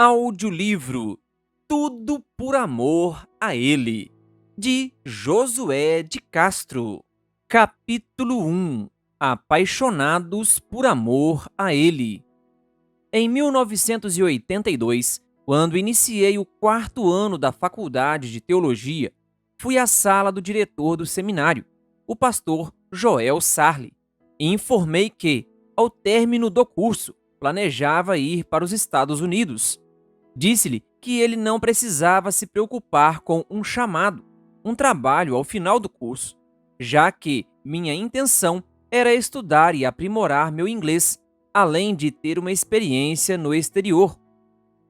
Audiolivro Tudo por Amor a Ele, de Josué de Castro. Capítulo 1 Apaixonados por Amor a Ele. Em 1982, quando iniciei o quarto ano da Faculdade de Teologia, fui à sala do diretor do seminário, o pastor Joel Sarli, e informei que, ao término do curso, planejava ir para os Estados Unidos. Disse-lhe que ele não precisava se preocupar com um chamado, um trabalho ao final do curso, já que minha intenção era estudar e aprimorar meu inglês, além de ter uma experiência no exterior.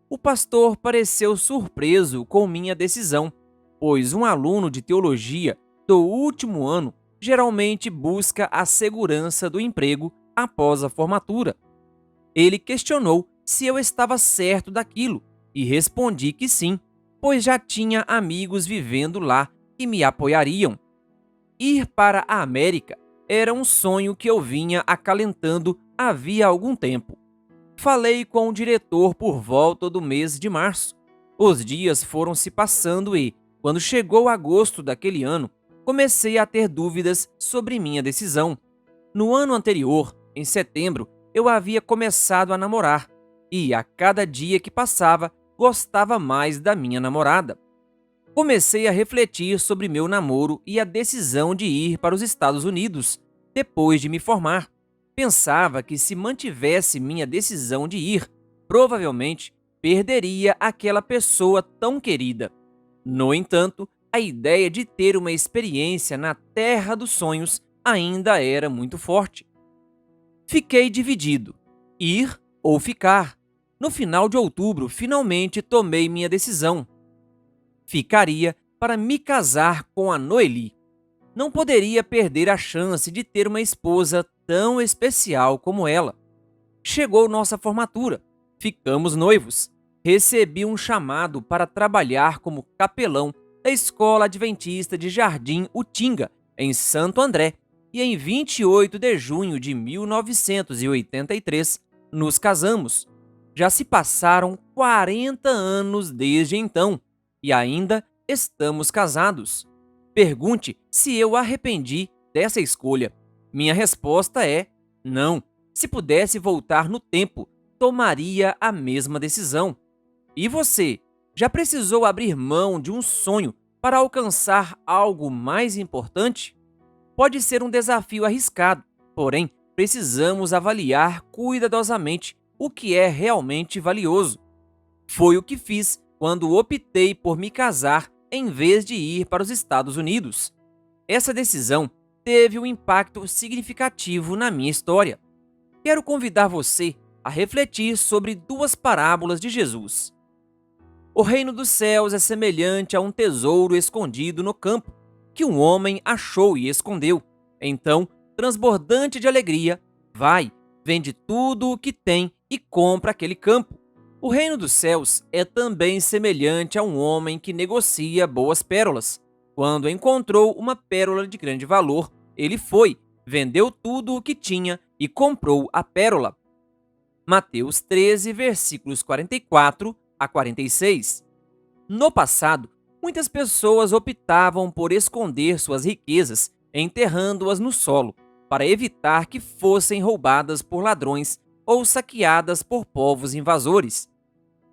O pastor pareceu surpreso com minha decisão, pois um aluno de teologia do último ano geralmente busca a segurança do emprego após a formatura. Ele questionou se eu estava certo daquilo e respondi que sim, pois já tinha amigos vivendo lá que me apoiariam. Ir para a América era um sonho que eu vinha acalentando havia algum tempo. Falei com o diretor por volta do mês de março. Os dias foram se passando e, quando chegou agosto daquele ano, comecei a ter dúvidas sobre minha decisão. No ano anterior, em setembro, eu havia começado a namorar e, a cada dia que passava, gostava mais da minha namorada. Comecei a refletir sobre meu namoro e a decisão de ir para os Estados Unidos, depois de me formar. Pensava que, se mantivesse minha decisão de ir, provavelmente perderia aquela pessoa tão querida. No entanto, a ideia de ter uma experiência na terra dos sonhos ainda era muito forte. Fiquei dividido: ir ou ficar. No final de outubro, finalmente tomei minha decisão. Ficaria para me casar com a Noeli. Não poderia perder a chance de ter uma esposa tão especial como ela. Chegou nossa formatura. Ficamos noivos. Recebi um chamado para trabalhar como capelão da Escola Adventista de Jardim Utinga, em Santo André, e em 28 de junho de 1983 nos casamos. Já se passaram 40 anos desde então e ainda estamos casados. Pergunte se eu arrependi dessa escolha. Minha resposta é não. Se pudesse voltar no tempo, tomaria a mesma decisão. E você, já precisou abrir mão de um sonho para alcançar algo mais importante? Pode ser um desafio arriscado, porém, precisamos avaliar cuidadosamente o que é realmente valioso. Foi o que fiz quando optei por me casar em vez de ir para os Estados Unidos. Essa decisão teve um impacto significativo na minha história. Quero convidar você a refletir sobre duas parábolas de Jesus. O reino dos céus é semelhante a um tesouro escondido no campo, que um homem achou e escondeu. Então, transbordante de alegria, vai, vende tudo o que tem e compra aquele campo. O reino dos céus é também semelhante a um homem que negocia boas pérolas. Quando encontrou uma pérola de grande valor, ele foi, vendeu tudo o que tinha e comprou a pérola. Mateus 13, versículos 44 a 46. No passado, muitas pessoas optavam por esconder suas riquezas, enterrando-as no solo, para evitar que fossem roubadas por ladrões ou saqueadas por povos invasores.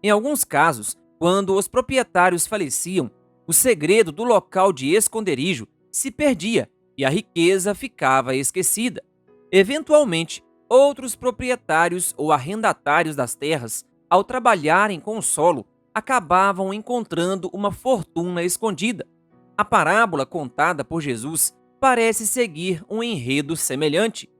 Em alguns casos, quando os proprietários faleciam, o segredo do local de esconderijo se perdia e a riqueza ficava esquecida. Eventualmente, outros proprietários ou arrendatários das terras, ao trabalharem com o solo, acabavam encontrando uma fortuna escondida. A parábola contada por Jesus parece seguir um enredo semelhante.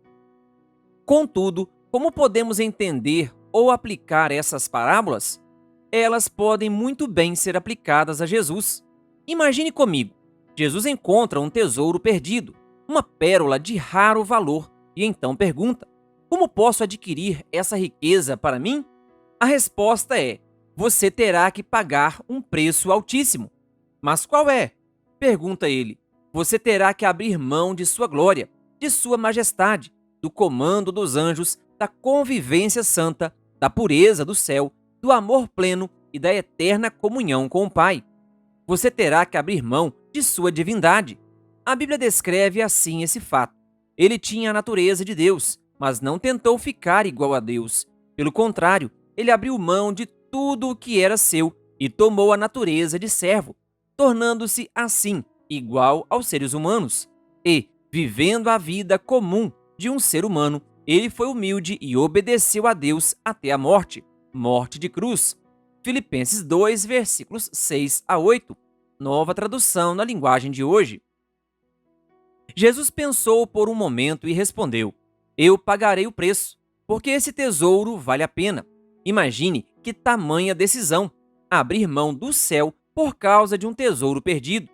Contudo, como podemos entender ou aplicar essas parábolas? Elas podem muito bem ser aplicadas a Jesus. Imagine comigo, Jesus encontra um tesouro perdido, uma pérola de raro valor, e então pergunta: como posso adquirir essa riqueza para mim? A resposta é: você terá que pagar um preço altíssimo. Mas qual é? Pergunta ele. Você terá que abrir mão de sua glória, de sua majestade, do comando dos anjos, da convivência santa, da pureza do céu, do amor pleno e da eterna comunhão com o Pai. Você terá que abrir mão de sua divindade. A Bíblia descreve assim esse fato. Ele tinha a natureza de Deus, mas não tentou ficar igual a Deus. Pelo contrário, ele abriu mão de tudo o que era seu e tomou a natureza de servo, tornando-se assim igual aos seres humanos. E, vivendo a vida comum de um ser humano, ele foi humilde e obedeceu a Deus até a morte, morte de cruz. Filipenses 2, versículos 6 a 8, nova tradução na linguagem de hoje. Jesus pensou por um momento e respondeu: Eu pagarei o preço, porque esse tesouro vale a pena. Imagine que tamanha decisão, abrir mão do céu por causa de um tesouro perdido.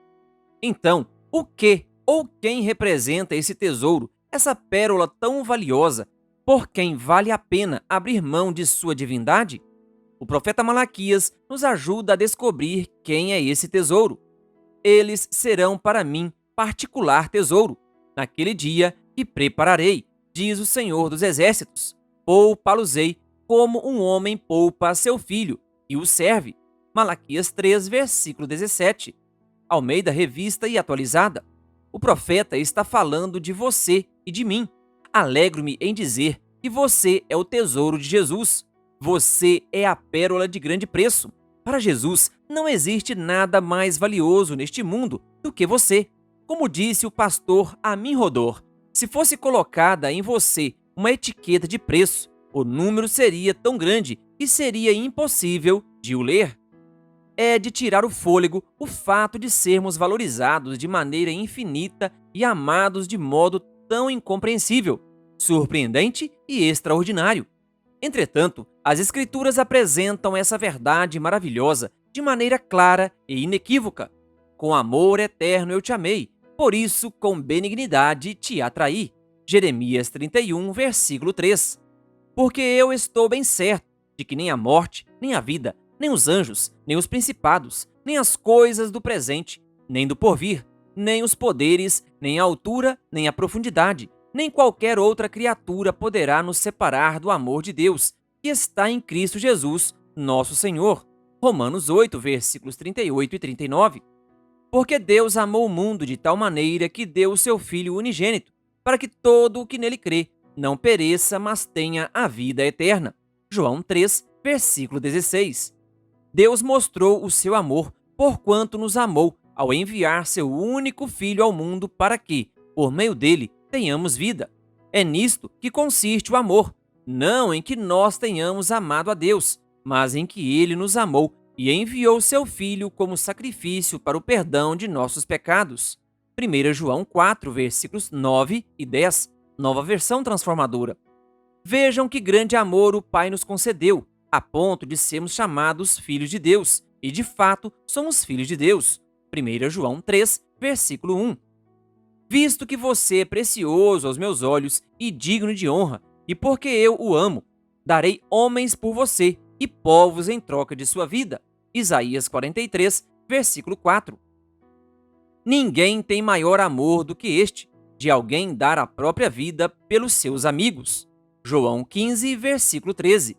Então, o que ou quem representa esse tesouro, essa pérola tão valiosa, por quem vale a pena abrir mão de sua divindade? O profeta Malaquias nos ajuda a descobrir quem é esse tesouro. Eles serão para mim particular tesouro, naquele dia que prepararei, diz o Senhor dos Exércitos. Poupá-los-ei como um homem poupa seu filho e o serve. Malaquias 3, versículo 17. Almeida Revista e Atualizada. O profeta está falando de você e de mim. Alegro-me em dizer que você é o tesouro de Jesus. Você é a pérola de grande preço. Para Jesus, não existe nada mais valioso neste mundo do que você. Como disse o pastor Amin Rodor, se fosse colocada em você uma etiqueta de preço, o número seria tão grande que seria impossível de o ler. É de tirar o fôlego o fato de sermos valorizados de maneira infinita e amados de modo tão incompreensível, surpreendente e extraordinário. Entretanto, as Escrituras apresentam essa verdade maravilhosa de maneira clara e inequívoca. Com amor eterno eu te amei, por isso com benignidade te atraí. Jeremias 31, versículo 3. Porque eu estou bem certo de que nem a morte, nem a vida, nem os anjos, nem os principados, nem as coisas do presente, nem do porvir, nem os poderes, nem a altura, nem a profundidade, nem qualquer outra criatura poderá nos separar do amor de Deus, que está em Cristo Jesus, nosso Senhor. Romanos 8, versículos 38 e 39. Porque Deus amou o mundo de tal maneira que deu o seu Filho unigênito, para que todo o que nele crê não pereça, mas tenha a vida eterna. João 3, versículo 16. Deus mostrou o seu amor porquanto nos amou ao enviar seu único Filho ao mundo para que, por meio dele, tenhamos vida. É nisto que consiste o amor, não em que nós tenhamos amado a Deus, mas em que ele nos amou e enviou seu Filho como sacrifício para o perdão de nossos pecados. 1 João 4, versículos 9 e 10, nova versão transformadora. Vejam que grande amor o Pai nos concedeu, a ponto de sermos chamados filhos de Deus, e de fato somos filhos de Deus. 1 João 3, versículo 1. Visto que você é precioso aos meus olhos e digno de honra, e porque eu o amo, darei homens por você e povos em troca de sua vida. Isaías 43, versículo 4. Ninguém tem maior amor do que este, de alguém dar a própria vida pelos seus amigos. João 15, versículo 13.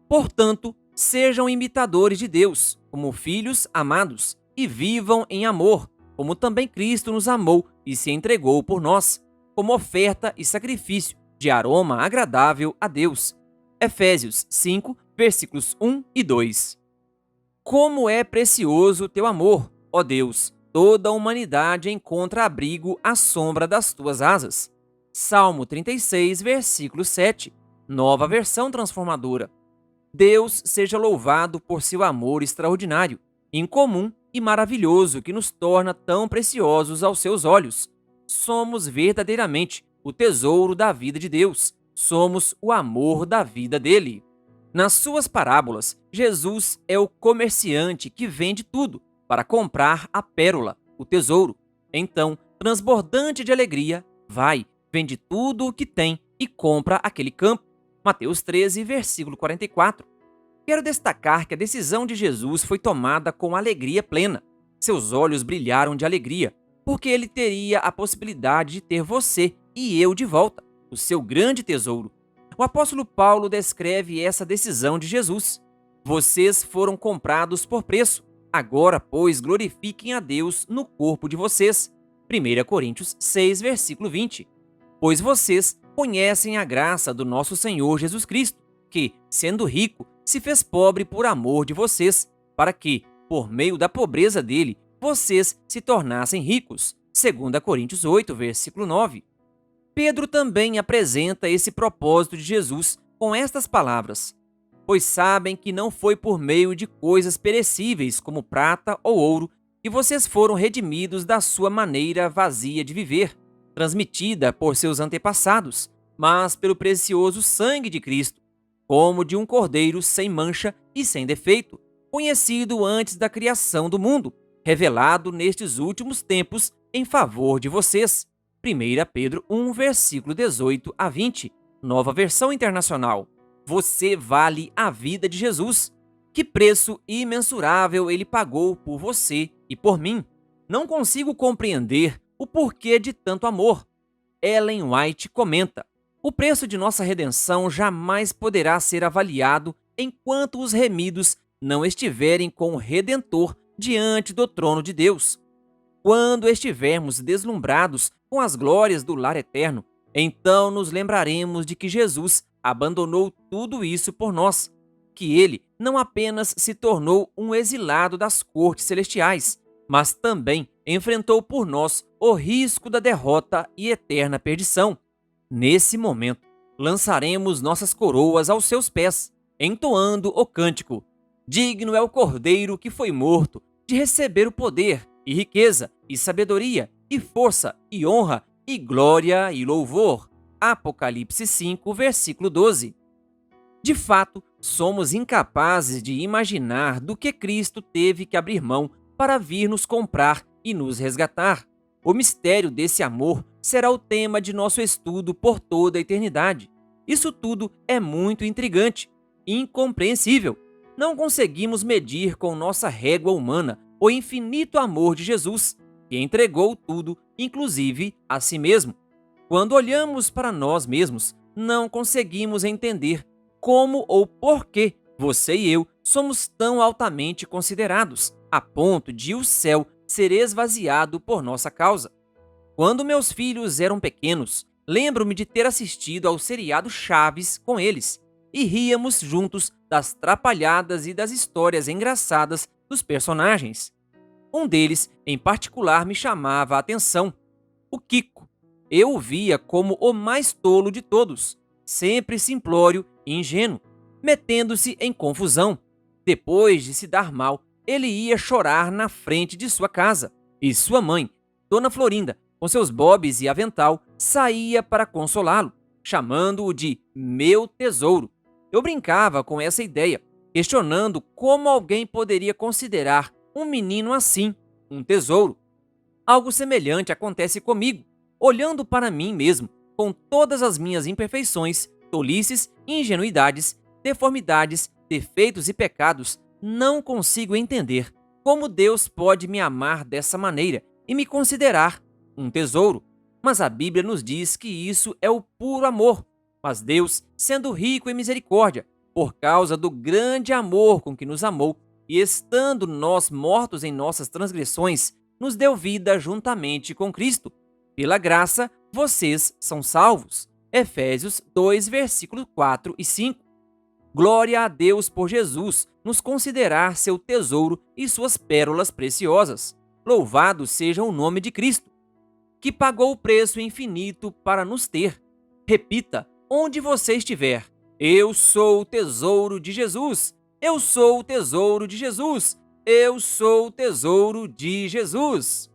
Portanto, sejam imitadores de Deus, como filhos amados, e vivam em amor, como também Cristo nos amou e se entregou por nós, como oferta e sacrifício de aroma agradável a Deus. Efésios 5, versículos 1 e 2. Como é precioso o teu amor, ó Deus! Toda a humanidade encontra abrigo à sombra das tuas asas. Salmo 36, versículo 7, nova versão transformadora. Deus seja louvado por seu amor extraordinário, incomum e maravilhoso que nos torna tão preciosos aos seus olhos. Somos verdadeiramente o tesouro da vida de Deus. Somos o amor da vida dele. Nas suas parábolas, Jesus é o comerciante que vende tudo para comprar a pérola, o tesouro. Então, transbordante de alegria, vai, vende tudo o que tem e compra aquele campo. Mateus 13, versículo 44. Quero destacar que a decisão de Jesus foi tomada com alegria plena. Seus olhos brilharam de alegria, porque ele teria a possibilidade de ter você e eu de volta, o seu grande tesouro. O apóstolo Paulo descreve essa decisão de Jesus. Vocês foram comprados por preço. Agora, pois, glorifiquem a Deus no corpo de vocês. 1 Coríntios 6, versículo 20. Pois vocês conhecem a graça do nosso Senhor Jesus Cristo, que, sendo rico, se fez pobre por amor de vocês, para que, por meio da pobreza dele, vocês se tornassem ricos. 2 Coríntios 8, versículo 9. Pedro também apresenta esse propósito de Jesus com estas palavras: pois sabem que não foi por meio de coisas perecíveis como prata ou ouro que vocês foram redimidos da sua maneira vazia de viver, transmitida por seus antepassados, mas pelo precioso sangue de Cristo, como de um cordeiro sem mancha e sem defeito, conhecido antes da criação do mundo, revelado nestes últimos tempos em favor de vocês. 1 Pedro 1, versículo 18 a 20, Nova Versão Internacional. Você vale a vida de Jesus. Que preço imensurável ele pagou por você e por mim. Não consigo compreender o porquê de tanto amor. Ellen White comenta: o preço de nossa redenção jamais poderá ser avaliado enquanto os remidos não estiverem com o Redentor diante do trono de Deus. Quando estivermos deslumbrados com as glórias do lar eterno, então nos lembraremos de que Jesus abandonou tudo isso por nós, que ele não apenas se tornou um exilado das cortes celestiais, mas também enfrentou por nós o risco da derrota e eterna perdição. Nesse momento, lançaremos nossas coroas aos seus pés, entoando o cântico: digno é o Cordeiro que foi morto de receber o poder e riqueza e sabedoria e força e honra e glória e louvor. Apocalipse 5, versículo 12. De fato, somos incapazes de imaginar do que Cristo teve que abrir mão para vir nos comprar e nos resgatar. O mistério desse amor será o tema de nosso estudo por toda a eternidade. Isso tudo é muito intrigante, incompreensível. Não conseguimos medir com nossa régua humana o infinito amor de Jesus, que entregou tudo, inclusive a si mesmo. Quando olhamos para nós mesmos, não conseguimos entender como ou por que você e eu somos tão altamente considerados, a ponto de o céu ser esvaziado por nossa causa. Quando meus filhos eram pequenos, lembro-me de ter assistido ao seriado Chaves com eles, e ríamos juntos das trapalhadas e das histórias engraçadas dos personagens. Um deles, em particular, me chamava a atenção: o Kiko. Eu o via como o mais tolo de todos, sempre simplório e ingênuo, metendo-se em confusão. Depois de se dar mal, ele ia chorar na frente de sua casa, e sua mãe, Dona Florinda, com seus bobs e avental, saía para consolá-lo, chamando-o de meu tesouro. Eu brincava com essa ideia, questionando como alguém poderia considerar um menino assim um tesouro. Algo semelhante acontece comigo, olhando para mim mesmo, com todas as minhas imperfeições, tolices, ingenuidades, deformidades, defeitos e pecados. Não consigo entender como Deus pode me amar dessa maneira e me considerar um tesouro. Mas a Bíblia nos diz que isso é o puro amor. Mas Deus, sendo rico em misericórdia, por causa do grande amor com que nos amou, e estando nós mortos em nossas transgressões, nos deu vida juntamente com Cristo. Pela graça, vocês são salvos. Efésios 2, versículos 4 e 5. Glória a Deus por Jesus nos considerar seu tesouro e suas pérolas preciosas. Louvado seja o nome de Cristo, que pagou o preço infinito para nos ter. Repita, onde você estiver: eu sou o tesouro de Jesus. Eu sou o tesouro de Jesus. Eu sou o tesouro de Jesus.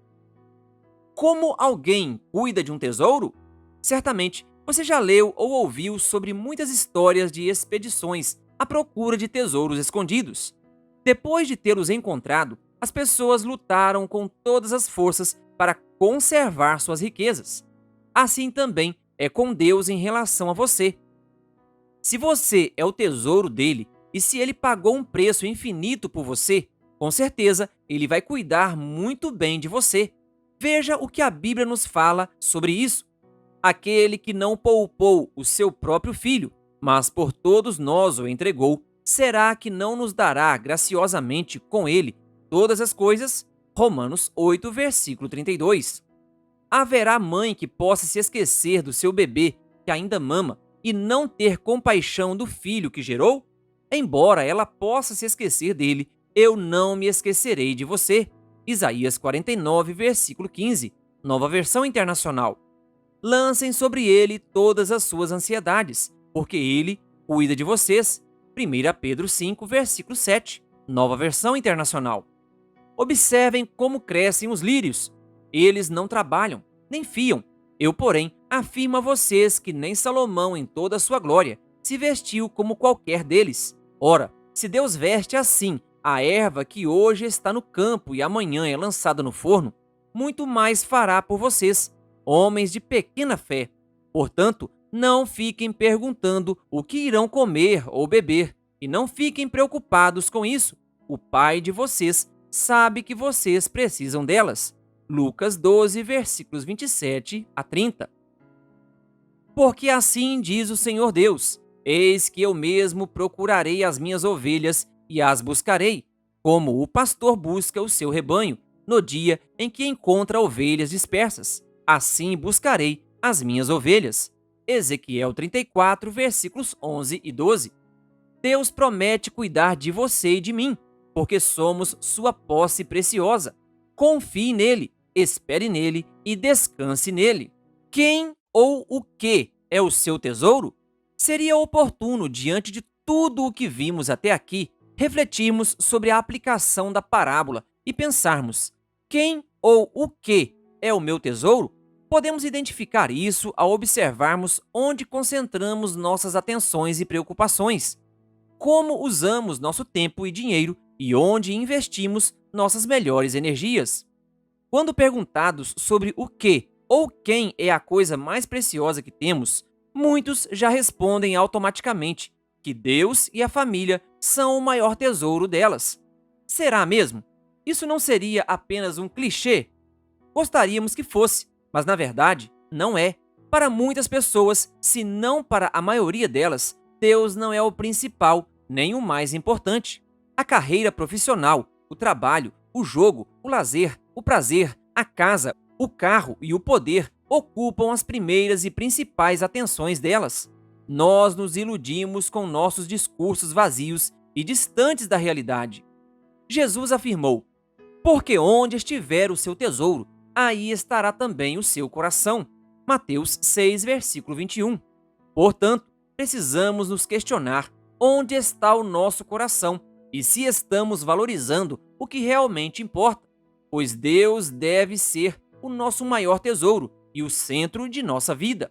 Como alguém cuida de um tesouro? Certamente, você já leu ou ouviu sobre muitas histórias de expedições à procura de tesouros escondidos. Depois de tê-los encontrado, as pessoas lutaram com todas as forças para conservar suas riquezas. Assim também é com Deus em relação a você. Se você é o tesouro dele e se ele pagou um preço infinito por você, com certeza ele vai cuidar muito bem de você. Veja o que a Bíblia nos fala sobre isso. Aquele que não poupou o seu próprio filho, mas por todos nós o entregou, será que não nos dará graciosamente com ele todas as coisas? Romanos 8, versículo 32. Haverá mãe que possa se esquecer do seu bebê que ainda mama e não ter compaixão do filho que gerou? Embora ela possa se esquecer dele, eu não me esquecerei de você. Isaías 49, versículo 15, Nova Versão Internacional. Lancem sobre ele todas as suas ansiedades, porque ele cuida de vocês. 1 Pedro 5, versículo 7, Nova Versão Internacional. Observem como crescem os lírios. Eles não trabalham, nem fiam. Eu, porém, afirmo a vocês que nem Salomão, em toda a sua glória, se vestiu como qualquer deles. Ora, se Deus veste assim a erva que hoje está no campo e amanhã é lançada no forno, muito mais fará por vocês, homens de pequena fé. Portanto, não fiquem perguntando o que irão comer ou beber, e não fiquem preocupados com isso. O Pai de vocês sabe que vocês precisam delas. Lucas 12, versículos 27 a 30. Porque assim diz o Senhor Deus: eis que eu mesmo procurarei as minhas ovelhas e as buscarei, como o pastor busca o seu rebanho, no dia em que encontra ovelhas dispersas. Assim buscarei as minhas ovelhas. Ezequiel 34, versículos 11 e 12. Deus promete cuidar de você e de mim, porque somos sua posse preciosa. Confie nele, espere nele e descanse nele. Quem ou o que é o seu tesouro? Seria oportuno, diante de tudo o que vimos até aqui, refletirmos sobre a aplicação da parábola e pensarmos: quem ou o que é o meu tesouro? Podemos identificar isso ao observarmos onde concentramos nossas atenções e preocupações, como usamos nosso tempo e dinheiro e onde investimos nossas melhores energias. Quando perguntados sobre o que ou quem é a coisa mais preciosa que temos, muitos já respondem automaticamente que Deus e a família são o maior tesouro delas. Será mesmo? Isso não seria apenas um clichê? Gostaríamos que fosse, mas na verdade não é. Para muitas pessoas, se não para a maioria delas, Deus não é o principal nem o mais importante. A carreira profissional, o trabalho, o jogo, o lazer, o prazer, a casa, o carro e o poder ocupam as primeiras e principais atenções delas. Nós nos iludimos com nossos discursos vazios e distantes da realidade. Jesus afirmou: porque onde estiver o seu tesouro, aí estará também o seu coração. Mateus 6, versículo 21. Portanto, precisamos nos questionar onde está o nosso coração e se estamos valorizando o que realmente importa, pois Deus deve ser o nosso maior tesouro e o centro de nossa vida.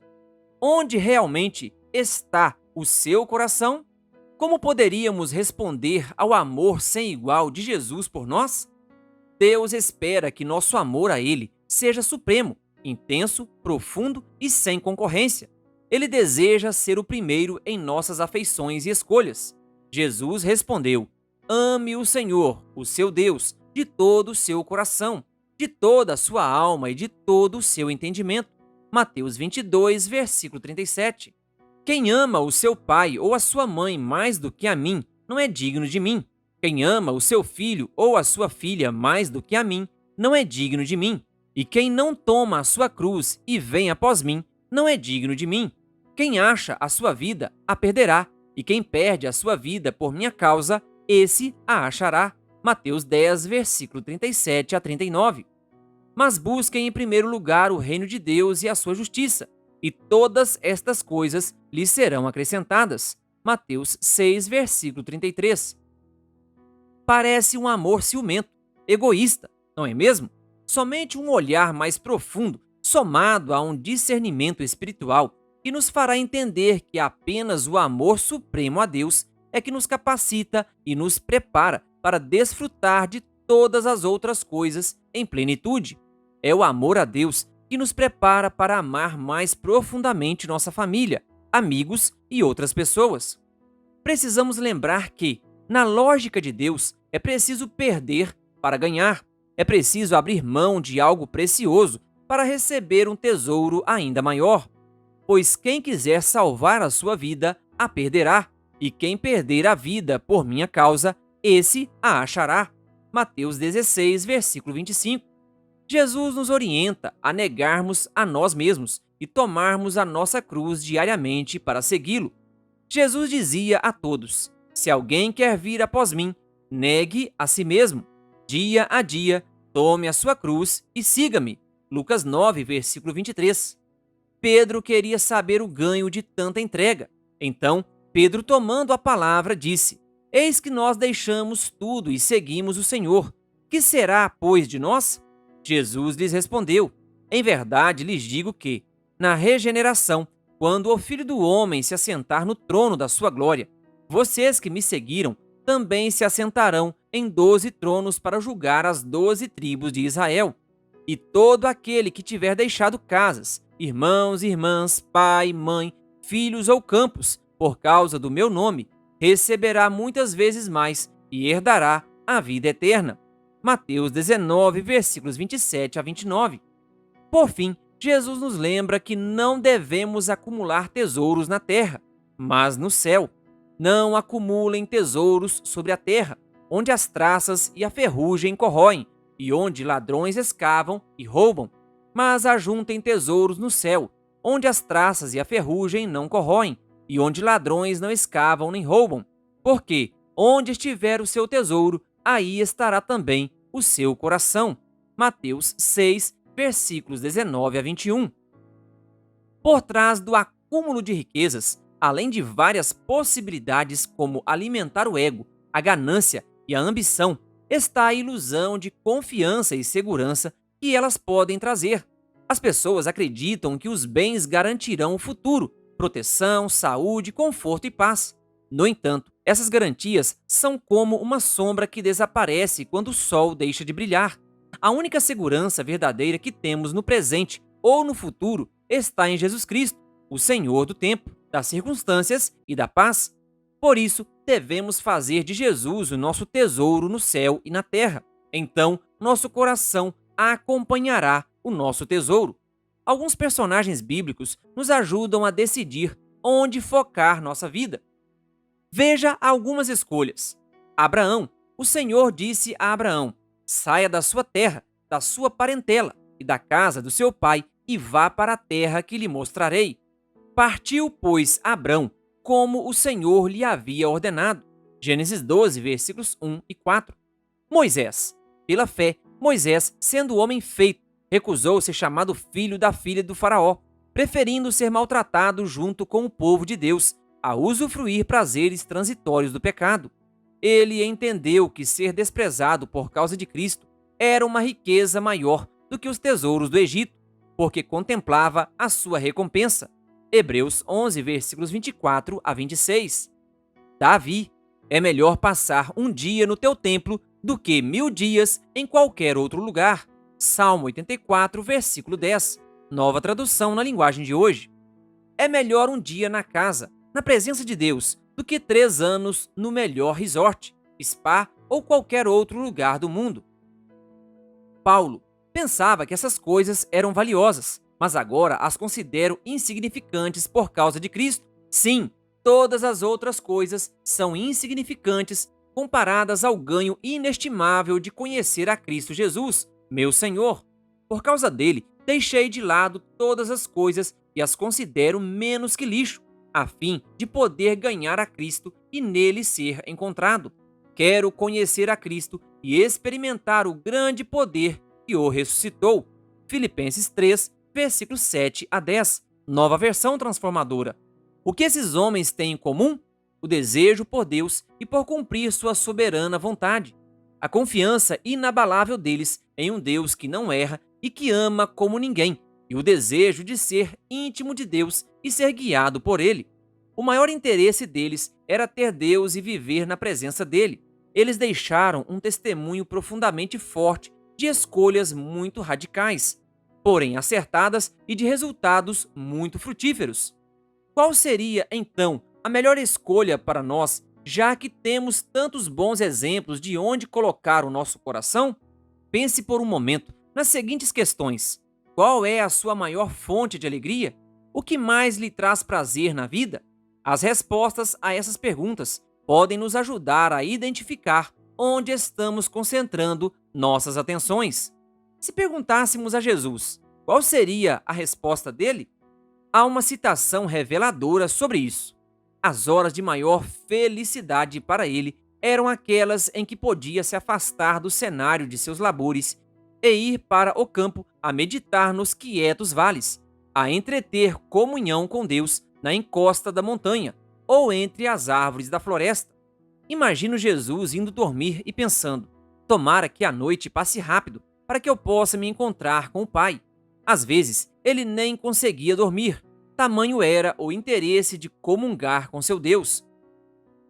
Onde realmente está o seu coração? Como poderíamos responder ao amor sem igual de Jesus por nós? Deus espera que nosso amor a Ele seja supremo, intenso, profundo e sem concorrência. Ele deseja ser o primeiro em nossas afeições e escolhas. Jesus respondeu: ame o Senhor, o seu Deus, de todo o seu coração, de toda a sua alma e de todo o seu entendimento. Mateus 22, versículo 37. Quem ama o seu pai ou a sua mãe mais do que a mim, não é digno de mim. Quem ama o seu filho ou a sua filha mais do que a mim, não é digno de mim. E quem não toma a sua cruz e vem após mim, não é digno de mim. Quem acha a sua vida, a perderá, e quem perde a sua vida por minha causa, esse a achará. Mateus 10, versículo 37 a 39. Mas busquem em primeiro lugar o reino de Deus e a sua justiça, e todas estas coisas lhes serão acrescentadas. Mateus 6, versículo 33. Parece um amor ciumento, egoísta, não é mesmo? Somente um olhar mais profundo, somado a um discernimento espiritual, que nos fará entender que apenas o amor supremo a Deus é que nos capacita e nos prepara para desfrutar de todas as outras coisas em plenitude. É o amor a Deus que nos prepara para amar mais profundamente nossa família, amigos e outras pessoas. Precisamos lembrar que, na lógica de Deus, é preciso perder para ganhar. É preciso abrir mão de algo precioso para receber um tesouro ainda maior. Pois quem quiser salvar a sua vida, a perderá. e quem perder a vida por minha causa, esse a achará. Mateus 16, versículo 25. Jesus nos orienta a negarmos a nós mesmos e tomarmos a nossa cruz diariamente para segui-lo. Jesus dizia a todos: se alguém quer vir após mim, negue a si mesmo. Dia a dia, tome a sua cruz e siga-me. Lucas 9, versículo 23. Pedro queria saber o ganho de tanta entrega. Então, Pedro, tomando a palavra, disse: eis que nós deixamos tudo e seguimos o Senhor. Que será, pois, de nós? Jesus lhes respondeu: em verdade lhes digo que, na regeneração, quando o Filho do Homem se assentar no trono da sua glória, vocês que me seguiram também se assentarão em 12 tronos para julgar as 12 tribos de Israel. E todo aquele que tiver deixado casas, irmãos, irmãs, pai, mãe, filhos ou campos, por causa do meu nome, receberá muitas vezes mais e herdará a vida eterna. Mateus 19, versículos 27 a 29. Por fim, Jesus nos lembra que não devemos acumular tesouros na terra, mas no céu. Não acumulem tesouros sobre a terra, onde as traças e a ferrugem corroem, e onde ladrões escavam e roubam. Mas ajuntem tesouros no céu, onde as traças e a ferrugem não corroem, e onde ladrões não escavam nem roubam. Porque onde estiver o seu tesouro, aí estará também o seu coração. Mateus 6, versículos 19 a 21. Por trás do acúmulo de riquezas, além de várias possibilidades como alimentar o ego, a ganância e a ambição, está a ilusão de confiança e segurança que elas podem trazer. As pessoas acreditam que os bens garantirão o futuro, proteção, saúde, conforto e paz. No entanto, essas garantias são como uma sombra que desaparece quando o sol deixa de brilhar. A única segurança verdadeira que temos no presente ou no futuro está em Jesus Cristo, o Senhor do tempo, das circunstâncias e da paz. Por isso, devemos fazer de Jesus o nosso tesouro no céu e na terra. Então, nosso coração acompanhará o nosso tesouro. Alguns personagens bíblicos nos ajudam a decidir onde focar nossa vida. Veja algumas escolhas. Abraão. O Senhor disse a Abraão: saia da sua terra, da sua parentela e da casa do seu pai e vá para a terra que lhe mostrarei. Partiu, pois, Abrão, como o Senhor lhe havia ordenado. Gênesis 12, versículos 1 e 4. Moisés. Pela fé, Moisés, sendo homem feito, recusou ser chamado filho da filha do faraó, preferindo ser maltratado junto com o povo de Deus, a usufruir prazeres transitórios do pecado. Ele entendeu que ser desprezado por causa de Cristo era uma riqueza maior do que os tesouros do Egito, porque contemplava a sua recompensa. Hebreus 11, versículos 24 a 26. Davi. É melhor passar um dia no teu templo do que 1000 dias em qualquer outro lugar. Salmo 84, versículo 10. Nova tradução na linguagem de hoje. É melhor um dia na casa, na presença de Deus, do que 3 anos no melhor resort, spa ou qualquer outro lugar do mundo. Paulo pensava que essas coisas eram valiosas, mas agora as considero insignificantes por causa de Cristo. Sim, todas as outras coisas são insignificantes comparadas ao ganho inestimável de conhecer a Cristo Jesus, meu Senhor. Por causa dele, deixei de lado todas as coisas e as considero menos que lixo, a fim de poder ganhar a Cristo e nele ser encontrado. Quero conhecer a Cristo e experimentar o grande poder que o ressuscitou. Filipenses 3, versículos 7 a 10, nova versão transformadora. O que esses homens têm em comum? O desejo por Deus e por cumprir sua soberana vontade. A confiança inabalável deles em um Deus que não erra e que ama como ninguém, e o desejo de ser íntimo de Deus e ser guiado por Ele. O maior interesse deles era ter Deus e viver na presença dele. Eles deixaram um testemunho profundamente forte de escolhas muito radicais, porém acertadas e de resultados muito frutíferos. Qual seria, então, a melhor escolha para nós, já que temos tantos bons exemplos de onde colocar o nosso coração? Pense por um momento nas seguintes questões. Qual é a sua maior fonte de alegria? O que mais lhe traz prazer na vida? As respostas a essas perguntas podem nos ajudar a identificar onde estamos concentrando nossas atenções. Se perguntássemos a Jesus qual seria a resposta dele, há uma citação reveladora sobre isso. As horas de maior felicidade para ele eram aquelas em que podia se afastar do cenário de seus labores e ir para o campo a meditar nos quietos vales, a entreter comunhão com Deus na encosta da montanha ou entre as árvores da floresta. Imagino Jesus indo dormir e pensando: tomara que a noite passe rápido para que eu possa me encontrar com o Pai. Às vezes, ele nem conseguia dormir, tamanho era o interesse de comungar com seu Deus.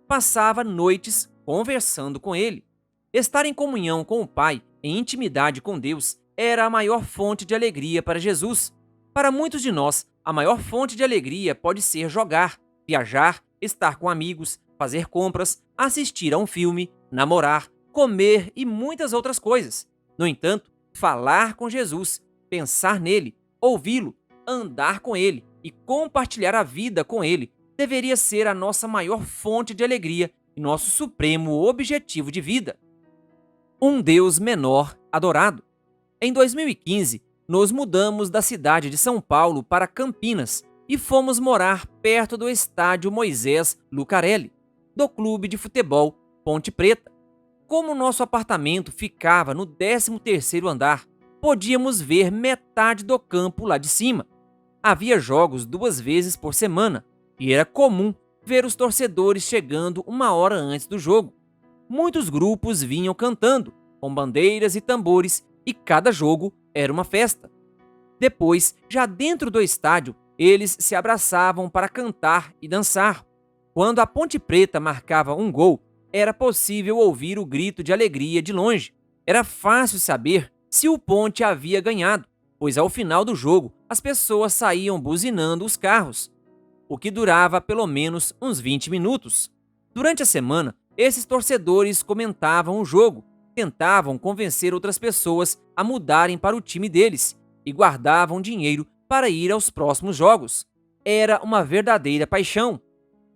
Passava noites conversando com ele. Estar em comunhão com o Pai, em intimidade com Deus, era a maior fonte de alegria para Jesus. Para muitos de nós, a maior fonte de alegria pode ser jogar, viajar, estar com amigos, fazer compras, assistir a um filme, namorar, comer e muitas outras coisas. No entanto, falar com Jesus, pensar nele, ouvi-lo, andar com ele e compartilhar a vida com ele deveria ser a nossa maior fonte de alegria e nosso supremo objetivo de vida. Um Deus menor adorado. Em 2015, nos mudamos da cidade de São Paulo para Campinas e fomos morar perto do estádio Moisés Lucarelli, do clube de futebol Ponte Preta. Como nosso apartamento ficava no 13º andar, podíamos ver metade do campo lá de cima. Havia jogos 2 vezes por semana e era comum ver os torcedores chegando 1 hora antes do jogo. Muitos grupos vinham cantando, com bandeiras e tambores, e cada jogo era uma festa. Depois, já dentro do estádio, eles se abraçavam para cantar e dançar. Quando a Ponte Preta marcava um gol, era possível ouvir o grito de alegria de longe. Era fácil saber se o Ponte havia ganhado, pois ao final do jogo as pessoas saíam buzinando os carros, o que durava pelo menos uns 20 minutos. Durante a semana, esses torcedores comentavam o jogo, tentavam convencer outras pessoas a mudarem para o time deles e guardavam dinheiro para ir aos próximos jogos. Era uma verdadeira paixão.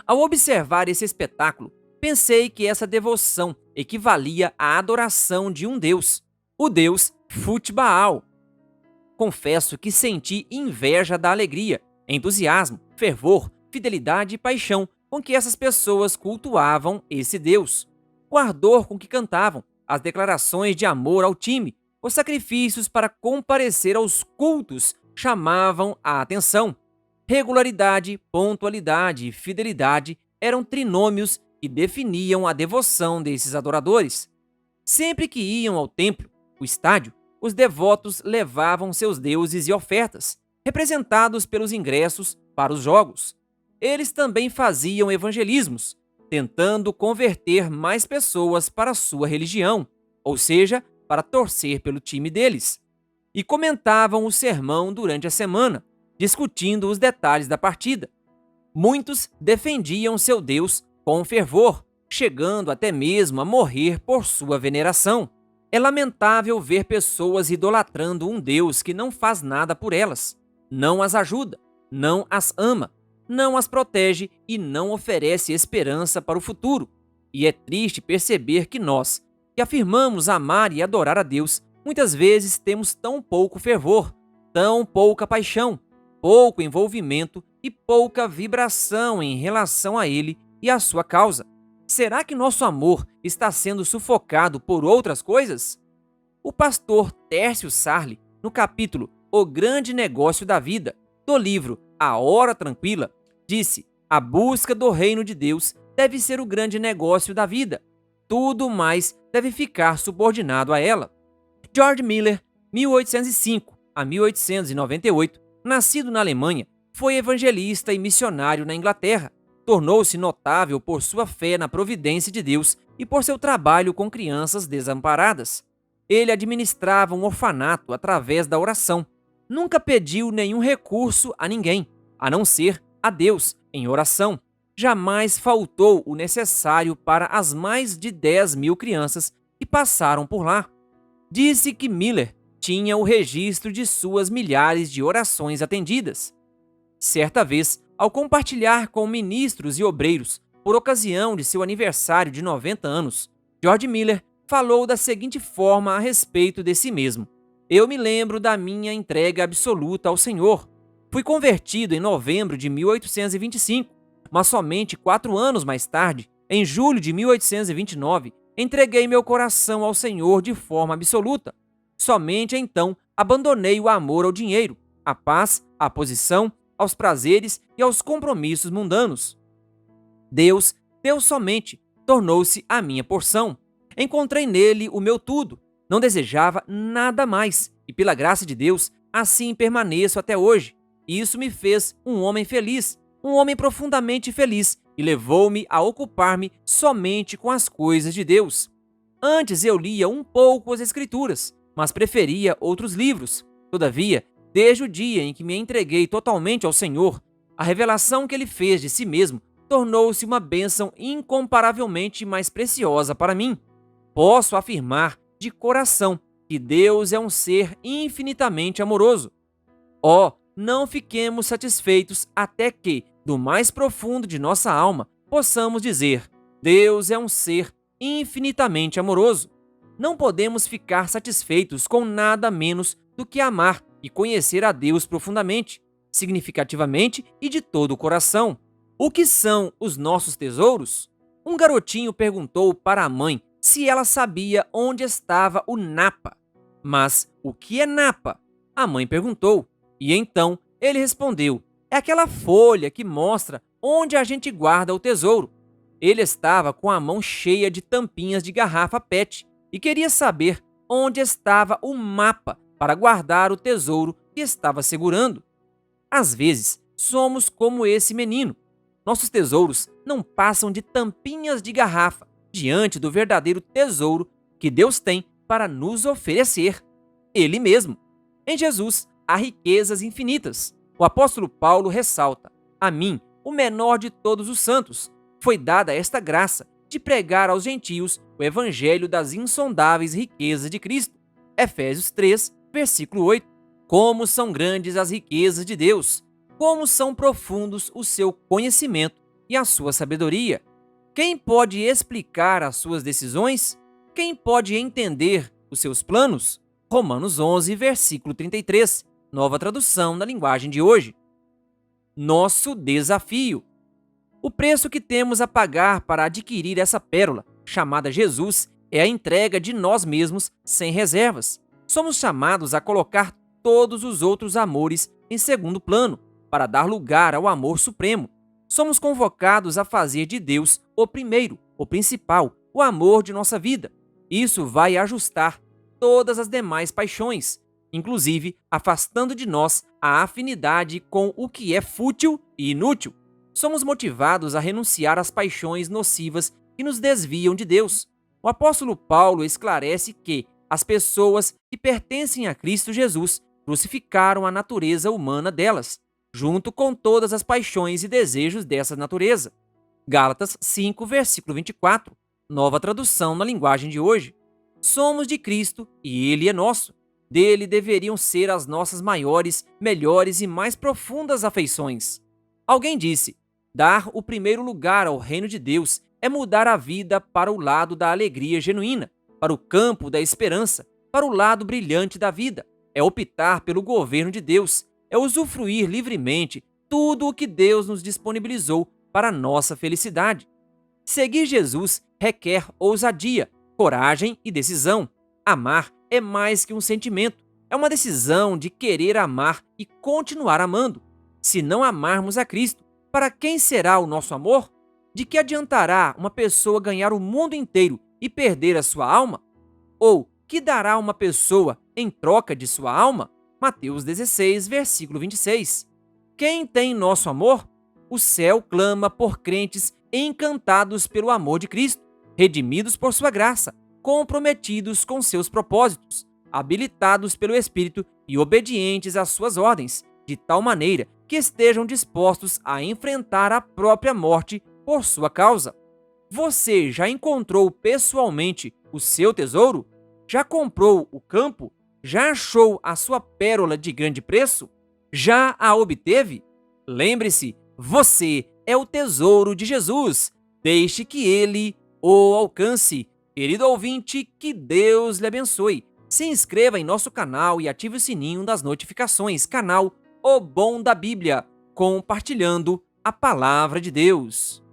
Ao observar esse espetáculo, pensei que essa devoção equivalia à adoração de um deus, o deus Futbaal. Confesso que senti inveja da alegria, entusiasmo, fervor, fidelidade e paixão com que essas pessoas cultuavam esse deus. O ardor com que cantavam, as declarações de amor ao time, os sacrifícios para comparecer aos cultos chamavam a atenção. Regularidade, pontualidade e fidelidade eram trinômios que definiam a devoção desses adoradores. Sempre que iam ao templo, o estádio, os devotos levavam seus deuses e ofertas, representados pelos ingressos para os jogos. Eles também faziam evangelismos, tentando converter mais pessoas para a sua religião, ou seja, para torcer pelo time deles. E comentavam o sermão durante a semana, discutindo os detalhes da partida. Muitos defendiam seu Deus com fervor, chegando até mesmo a morrer por sua veneração. É lamentável ver pessoas idolatrando um Deus que não faz nada por elas, não as ajuda, não as ama, não as protege e não oferece esperança para o futuro. E é triste perceber que nós, que afirmamos amar e adorar a Deus, muitas vezes temos tão pouco fervor, tão pouca paixão, pouco envolvimento e pouca vibração em relação a Ele e à sua causa. Será que nosso amor está sendo sufocado por outras coisas? O pastor Tércio Sarli, no capítulo O Grande Negócio da Vida, do livro A Hora Tranquila, disse: a busca do reino de Deus deve ser o grande negócio da vida. Tudo mais deve ficar subordinado a ela. George Miller, 1805 a 1898, nascido na Alemanha, foi evangelista e missionário na Inglaterra. Tornou-se notável por sua fé na providência de Deus e por seu trabalho com crianças desamparadas. Ele administrava um orfanato através da oração. Nunca pediu nenhum recurso a ninguém, a não ser a Deus, em oração. Jamais faltou o necessário para as mais de 10.000 crianças que passaram por lá. Disse que Miller tinha o registro de suas milhares de orações atendidas. Certa vez, Ao compartilhar com ministros e obreiros por ocasião de seu aniversário de 90 anos, George Miller falou da seguinte forma a respeito de si mesmo: "Eu me lembro da minha entrega absoluta ao Senhor. Fui convertido em novembro de 1825, mas somente 4 anos mais tarde, em julho de 1829, entreguei meu coração ao Senhor de forma absoluta. Somente então abandonei o amor ao dinheiro, à paz, à posição, aos prazeres e aos compromissos mundanos. Deus somente, tornou-se a minha porção. Encontrei nele o meu tudo. Não desejava nada mais, e pela graça de Deus, assim permaneço até hoje. Isso me fez um homem feliz, um homem profundamente feliz, e levou-me a ocupar-me somente com as coisas de Deus. Antes eu lia um pouco as Escrituras, mas preferia outros livros. Todavia, desde o dia em que me entreguei totalmente ao Senhor, a revelação que Ele fez de si mesmo tornou-se uma bênção incomparavelmente mais preciosa para mim. Posso afirmar de coração que Deus é um ser infinitamente amoroso. Oh, não fiquemos satisfeitos até que, do mais profundo de nossa alma, possamos dizer: Deus é um ser infinitamente amoroso. Não podemos ficar satisfeitos com nada menos do que amar e conhecer a Deus profundamente, significativamente e de todo o coração. O que são os nossos tesouros? Um garotinho perguntou para a mãe se ela sabia onde estava o Napa. Mas o que é Napa? A mãe perguntou, e então ele respondeu: é aquela folha que mostra onde a gente guarda o tesouro. Ele estava com a mão cheia de tampinhas de garrafa PET e queria saber onde estava o mapa para guardar o tesouro que estava segurando. Às vezes, somos como esse menino. Nossos tesouros não passam de tampinhas de garrafa diante do verdadeiro tesouro que Deus tem para nos oferecer, Ele mesmo. Em Jesus há riquezas infinitas. O apóstolo Paulo ressalta: a mim, o menor de todos os santos, foi dada esta graça de pregar aos gentios o evangelho das insondáveis riquezas de Cristo. Efésios 3, versículo 8. Como são grandes as riquezas de Deus! Como são profundos o seu conhecimento e a sua sabedoria! Quem pode explicar as suas decisões? Quem pode entender os seus planos? Romanos 11, versículo 33, nova tradução na linguagem de hoje. Nosso desafio. O preço que temos a pagar para adquirir essa pérola, chamada Jesus, é a entrega de nós mesmos sem reservas. Somos chamados a colocar todos os outros amores em segundo plano, para dar lugar ao amor supremo. Somos convocados a fazer de Deus o primeiro, o principal, o amor de nossa vida. Isso vai ajustar todas as demais paixões, inclusive afastando de nós a afinidade com o que é fútil e inútil. Somos motivados a renunciar às paixões nocivas que nos desviam de Deus. O apóstolo Paulo esclarece que as pessoas que pertencem a Cristo Jesus crucificaram a natureza humana delas, junto com todas as paixões e desejos dessa natureza. Gálatas 5, versículo 24, nova tradução na linguagem de hoje. Somos de Cristo e Ele é nosso. Dele deveriam ser as nossas maiores, melhores e mais profundas afeições. Alguém disse: dar o primeiro lugar ao reino de Deus é mudar a vida para o lado da alegria genuína, para o campo da esperança, para o lado brilhante da vida. É optar pelo governo de Deus, é usufruir livremente tudo o que Deus nos disponibilizou para a nossa felicidade. Seguir Jesus requer ousadia, coragem e decisão. Amar é mais que um sentimento, é uma decisão de querer amar e continuar amando. Se não amarmos a Cristo, para quem será o nosso amor? De que adiantará uma pessoa ganhar o mundo inteiro e perder a sua alma? Ou que dará uma pessoa em troca de sua alma? Mateus 16, versículo 26. Quem tem nosso amor? O céu clama por crentes encantados pelo amor de Cristo, redimidos por sua graça, comprometidos com seus propósitos, habilitados pelo Espírito e obedientes às suas ordens, de tal maneira que estejam dispostos a enfrentar a própria morte por sua causa. Você já encontrou pessoalmente o seu tesouro? Já comprou o campo? Já achou a sua pérola de grande preço? Já a obteve? Lembre-se, Você é o tesouro de Jesus. Deixe que ele o alcance. Querido ouvinte, que Deus lhe abençoe. Se inscreva em nosso canal e ative o sininho das notificações. Canal O Bom da Bíblia, compartilhando a palavra de Deus.